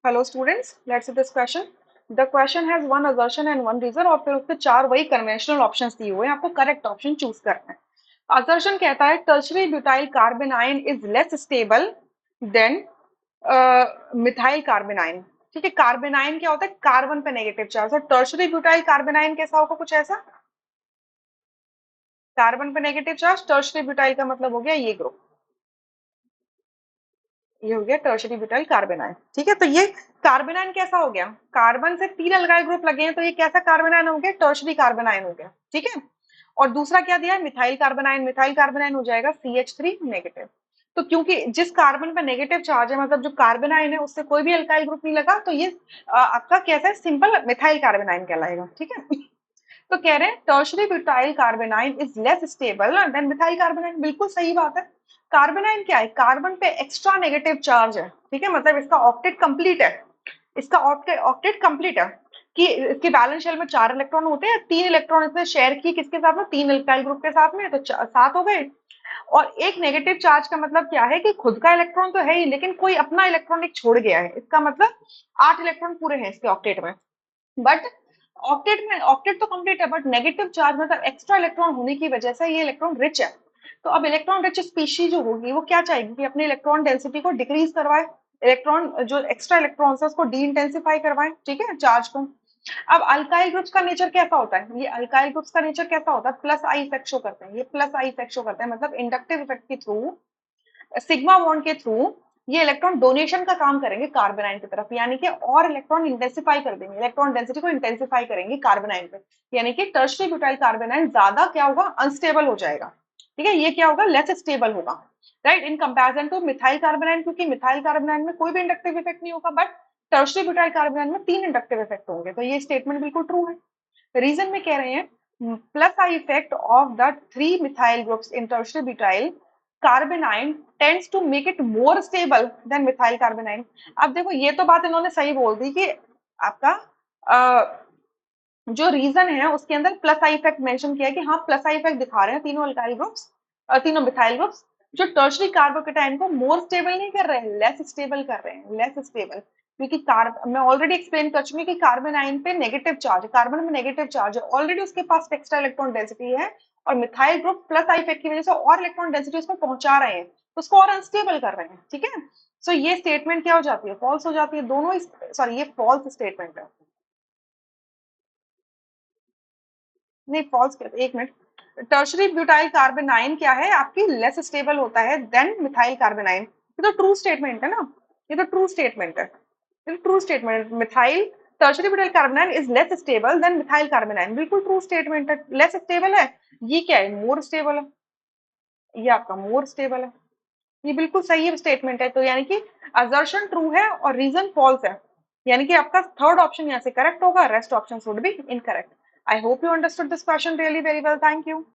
Hello students, let's see this question. The question has one assertion and one reason और फिर उसके चार वही कन्वेंशनल ऑप्शंस दिए हुए हैं. आपको करेक्ट ऑप्शन चूज करना है. assertion कहता है tertiary butyl carbon ion is less stable than methyl carbon ion. ठीक है, कार्बन आयन क्या होता है? कार्बन पे नेगेटिव चार्ज. और टर्शरी ब्यूटाइल कार्बन आयन कैसा होगा? कुछ ऐसा, कार्बन पे नेगेटिव चार्ज. टर्शरी ब्यूटाइल का मतलब हो गया ये ग्रुप, ये हो गया टर्शरी ब्यूटाइल कार्बन आयन. ठीक है, तो ये कार्बन आयन कैसा हो गया? कार्बन से तीन अलगाइल ग्रुप लगे हैं, तो ये कैसा कार्बन आयन हो गया? टर्शरी कार्बन आयन हो गया. ठीक है, और दूसरा क्या दिया है? Methyl carbon ion. Methyl carbon ion हो जाएगा CH3 नेगेटिव. तो क्योंकि जिस कार्बन पे नेगेटिव चार्ज है, मतलब जो कार्बन आयन है उससे कोई भी अल्काइल ग्रुप नहीं लगा, तो ये आपका कैसा है? सिंपल मिथाइल कार्बन आयन कहलाएगा. ठीक है, तो कह रहे हैं tertiary butyl carbon ion is less stable than methyl carbon ion. बिल्कुल सही बात है. कार्बन आयन क्या है? कार्बन पे एक्स्ट्रा नेगेटिव चार्ज है. ठीक है, मतलब इसका ऑक्टेट कंप्लीट है. इसका ऑक्टेट कंप्लीट है कि इसके बैलेंस शेल में 4 इलेक्ट्रॉन होते हैं. 3 इलेक्ट्रॉन इसने शेयर की किसके साथ में? 3 अल्काइल ग्रुप के साथ में, तो 7 हो गए. और एक नेगेटिव चार्ज का मतलब क्या है कि खुद का इलेक्ट्रॉन तो है ही, लेकिन कोई अपना इलेक्ट्रॉन एक छोड़ गया है. इसका मतलब 8 इलेक्ट्रॉन पूरे हैं इसके ऑक्टेट में. बट ऑक्टेट तो कंप्लीट है, बट नेगेटिव चार्ज मतलब एक्स्ट्रा इलेक्ट्रॉन होने की वजह से ये इलेक्ट्रॉन रिच है. तो अब इलेक्ट्रॉन रिच स्पीशीज जो होगी वो क्या चाहेगी कि अपने इलेक्ट्रॉन डेंसिटी को डिक्रीज करवाए, इलेक्ट्रॉन जो एक्स्ट्रा इलेक्ट्रॉन है उसको डी इंटेंसिफाई करवाए. ठीक है, चार्ज को. अब अल्काइल ग्रुप्स का नेचर कैसा होता है? ये अल्काइल ग्रुप्स का नेचर कैसा होता है? प्लस आई इफेक्ट शो करते हैं. ये प्लस आई इफेक्ट शो करते हैं, मतलब इंडक्टिव इफेक्ट के थ्रू, सिग्मा बॉन्ड के थ्रू ये इलेक्ट्रॉन डोनेशन का काम करेंगे कार्बन आयन की तरफ, यानी कि और इलेक्ट्रॉन इंटेंसिफाई कर देंगे, इलेक्ट्रॉन डेंसिटी को इंटेंसिफाई करेंगे कार्बन आयन पे. यानी कि टर्शरी ब्यूटाइल कार्बन आयन ज्यादा क्या होगा? अनस्टेबल हो जाएगा. ठीक है, ये क्या होगा? लेस स्टेबल होगा, right, in comparison two methyl carbon ion. क्योंकि मिथाइल कार्बन आयन में कोई भी इंडक्टिव इफेक्ट नहीं होगा, but tertiary butyl carbon ion में 3 इंडक्टिव इफेक्ट होंगे. तो ये स्टेटमेंट बिल्कुल ट्रू है. रीजन में कह रहे हैं plus I effect of the 3 methyl groups in tertiary butyl carbon ion tends to make it more stable than methyl carbon ion. अब देखो, ये तो बात इन्होंने सही बोल दी कि आपका जो रीजन है उसके अंदर प्लस आई इफेक्ट मेंशन किया है कि हाँ प्लस आई इफेक्ट दिखा रहे हैं तीनों अल्काइल ग्रुप्स, तीनों मिथाइल ग्रुप्स. जो टर्शरी कार्बोकेटाइन को मोर स्टेबल नहीं कर रहे हैं, लेस स्टेबल कर रहे हैं, लेस स्टेबल. क्योंकि मैं ऑलरेडी एक्सप्लेन कर चुकी कि कार्बन आयन पे नेगेटिव चार्ज है, कार्बन में नेगेटिव चार्ज है, ऑलरेडी उसके पास एक्स्ट्रा इलेक्ट्रॉन डेंसिटी है. और methyl group plus I effect की वजह से और इलेक्ट्रॉन डेंसिटी उसको पहुंचा रहे हैं, तो उसको और अनस्टेबल कर रहे हैं. ठीक है, सो ये स्टेटमेंट क्या हो जाती है? फॉल्स हो जाती है. दोनों, सॉरी, ये फॉल्स स्टेटमेंट है. नहीं, फॉल्स कहते, एक minute. Tertiary butyl carbon ion क्या है आपकी? लेस स्टेबल होता है देन मिथाइल कार्बन आयन. ये तो ट्रू स्टेटमेंट है ना, ये तो ट्रू स्टेटमेंट है, ये तो true statement. Methyl tertiary butyl carbon ion is less stable than methyl carbon ion. बिल्कुल ट्रू स्टेटमेंट है. लेस स्टेबल है, ये क्या है? मोर स्टेबल है. ये आपका मोर स्टेबल है. ये बिल्कुल सही स्टेटमेंट है. तो यानी कि असर्शन ट्रू है और रीजन फॉल्स है. यानी कि आपका थर्ड ऑप्शन यहाँ से करेक्ट होगा, rest option would be incorrect. I hope you understood this question really very well. Thank you.